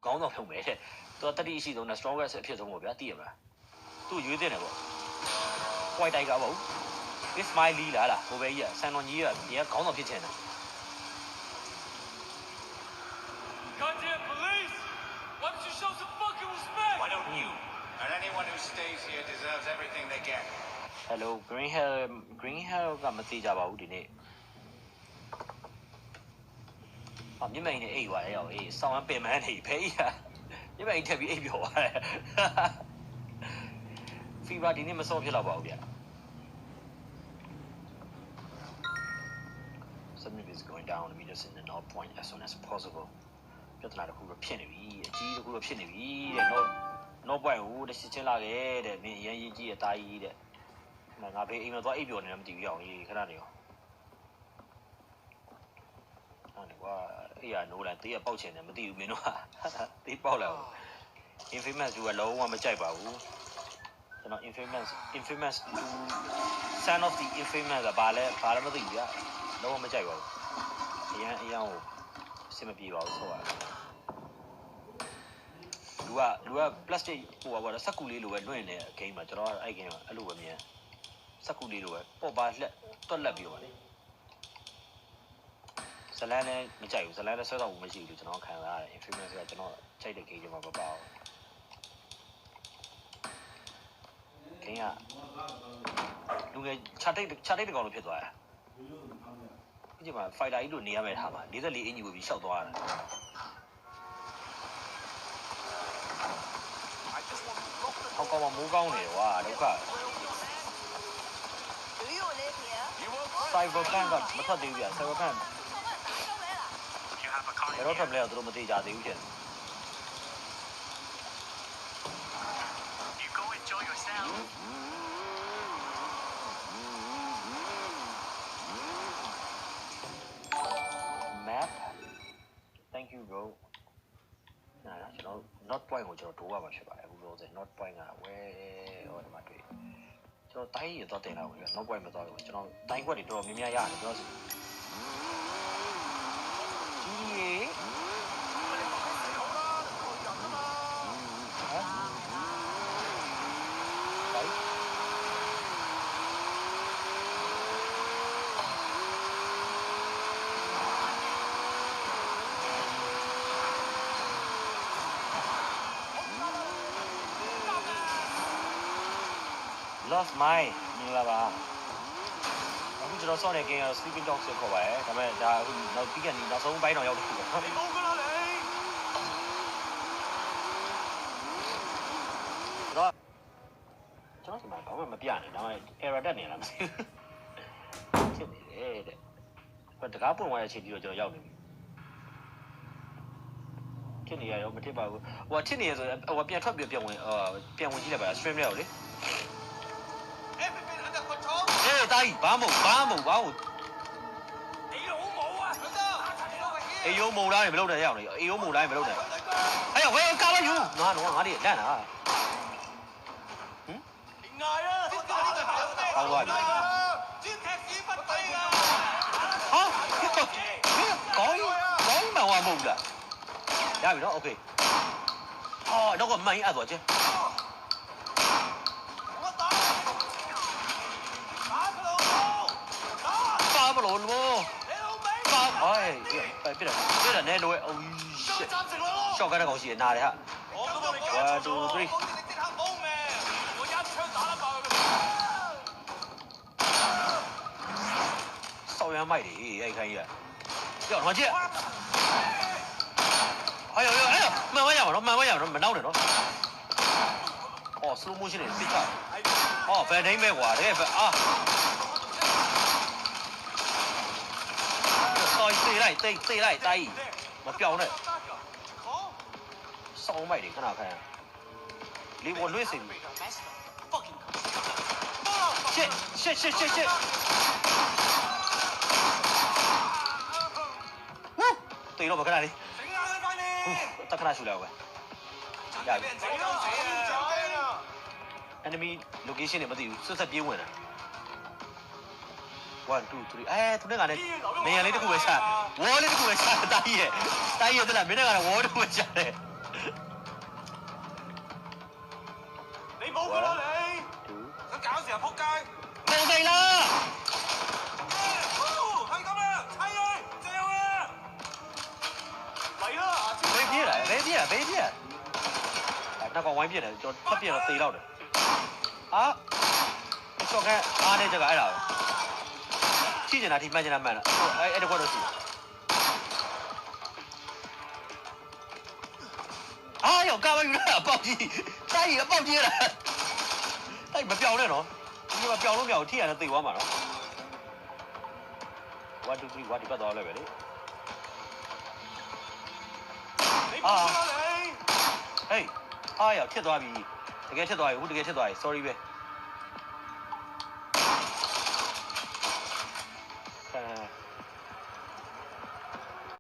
ခေါင်းဆောင်ဖြုံမယ်တဲ့သူကတတိရှိဆုံးနဲ့ strongest အဖြစ်ဆုံးပေါ့ဗျာသိရမလားသူရွေးတဲ့တယ်ပေါ့ white tiger ပေါ့ this my lee လားဟိုပဲကြီးကဆန်တော်ကြီးကဒီကခေါင်းဆောင်ဖြစ်ချင်တယ် Goddamn police! Why don't you show some fucking respect? Why don't you? And anyone who stays here deserves everything they get. Hello green hair ကမသိကြပါဘူးဒီနေ့မြင့်မိန်နဲ့အိတ်သွားရောအေးဆောင်းပင်မန်းနေဖေးရမြင့်မိန်ထက်ပြီးအိတ်ပြောသွားတယ် fever ဒီနေ့မစောဖြစ်တော့ပါဘူးဗျ Submit is going down to meet us in the north point as soon as possible ပြဿနာတစ်ခုတော့ဖြစ်နေပြီအကြီးတစ်ခုတော့ဖြစ်နေပြီတဲ့ north point ဟိုတရှိချင်းလာခဲ့တဲ့မင်းအရင်ကြီးကြီးရဲ့တာကြီးတဲ့ငါဖေးအိမ်မှာသွားအိတ်ပြောနေတယ်မသိဘူးအောင်ကြီးခဏနေရောအဲ့ကွာအေးရနိုးလိုက်တေးရပေါက်ချင်တယ်မသိဘူးမင်းတို့ကတေးပေါက်လာဘူး infamous ကလုံးဝမကြိုက်ပါဘူးကျွန်တော် infamous son of the infamous ကဘာလဲမသိဘူးဗျလုံးဝမကြိုက်ပါဘူးအရန်ကိုအဆင်မပြေပါဘူးဆိုတော့လူက plastic ဟိုပါစက်ကူလေးလိုပဲလွင့်နေအကိန်းမှာကျွန်တော်အဲ့ကိန်းမှာအဲ့လိုပဲမြင်စက်ကူလေးလိုပဲပေါ့ပါလက်တွက်လက်ပြီးပါလေဇလန်းလည်းမကြိုက်ဘူးဇလန်းလည်းဆွဲတော့ဘူးမရှိဘူးကျွန်တော်ခံစားရတယ် infamous ကကျွန်တော်ကြိုက်တဲ့ game မှာမပါဘူး game ကလူငယ်ခြာတိတ်တကောင်လို့ဖြစ်သွားတာဒီမှာ fighter ကြီးလို့နေရမယ့်ထားမှာ44အင်ဂျီကိုပြီးရှောက်သွားတာဟောကောင်မိုးကောင်းနေကွာဒုက္ခ Cyberpunk ကမထွက်သေးဘူးဗျ Cyberpunk ဘယ်တော့ထွက်မလဲတော့သူတို့မသိကြသေးဘူးကျန် You go enjoy yourself. Map Thank you bro ကျွန်တော် not point ကိုကျွန်တော်တိုးရမှာဖြစ်ပါတယ်အခုလို့ဆို not point ကဝဲဟိုဒီမှာတွေ့ကျွန်တော်တိုင်းရတော့တင်လာဘူး not point မသွားဘူးကျွန်တော်တိုင်းခွက်တွေတော်တော်များများရတယ်ကျွန်တော်ကြီး Lost my မင်္ဂလာပါအခုကျွန်တော်စောင့်နေကင်းရ Sleeping Dog ဆိုခေါ်ပါတယ်ဒါပေမဲ့ဒါအခုနောက်ပြီးကနေနောက်ဆုံးပိုင်းတော့ရောက်တယ်ခုပေါ့ 你冇噶啦你！ကျွန်တော်ဒီမှာဘာမှမပြနိုင်ဒါပေမဲ့ error တက်နေလားမသိဘူးဖြစ်နေတယ်တဲ့ဘာတကားပွင့်သွားတဲ့အချိန်ကြီးတော့ကျွန်တော်ရောက်နေပြီဖြစ်နေရရောမထစ်ပါဘူးဟိုထစ်နေရဆိုဟိုပြန်ထွက်ပြီးပြန်ဝင်ကြည့်လိုက်ပါ stream လေးကိုလေ Everything under control. အေးတိုင်းဘာမို့你老母啊！အေးယုံမုံတိုင်းမလုပ်နဲ့ရအောင်လေအေးယုံမုံတိုင်းမလုပ်နဲ့အဲ့ရဝဲကားမယူငါတွေလန့်တာ你嗌啊！好啊先踢屎忽底啊！ဟာ講埋話冇啦ရပြီနော် okay တော့ကမိုင်းအဲ့တော့ကျ巴不羅咯巴唉別人呢攞哦 shit 小雞都講事嗱你嚇 1 2 3少元賣的哎看一眼要什麼劍哎呦慢慢養唔鬧你咯slow motion 嚟必殺反正咩話你啊對來我標呢燒賣的看哪看離我累死你shit對咯我看哪裡得看哪輸了喂enemy location 你唔知實實邊ဝင်啊1 2 3သူနဲ့ကလည်းနေရာလေးတစ်ခုပဲချဝေါ်လေးတစ်ခုပဲချတာကြီးရဲ့တာကြီးရဲ့တလားမင်းနဲ့ကလည်းဝေါ်တစ်ခုပဲချတယ် ဘေးပြေးလာဘေးပြေးလာအဲ့တော့ကောင်ဝိုင်းပြစ်တယ်ကျွန်တော်ဖတ်ပြတော့သေတော့တယ်ချော့ခန်းအားနေကြကအဲ့ဒါထိကျင်တာထိမှန်ကျင်တာမှန်လားအဲ့တကွက်တော့ရှိရောကာမယူလာအပေါက်ကြီးတိုက်အပေါက်ကြီးလားတိုက်မပြောင်းနဲ့နော်ဒီမှာပြောင်းလို့မရဘူးထိရတယ်သေသွားမှာနော်1 2 3 1ဒီပတ်သွားလိုက်ပဲလေဟေးရောဖြစ်သွားပြီတကယ်ဖြစ်သွားပြီဟုတ်တကယ်ဖြစ်သွားပြီ sorry ပဲ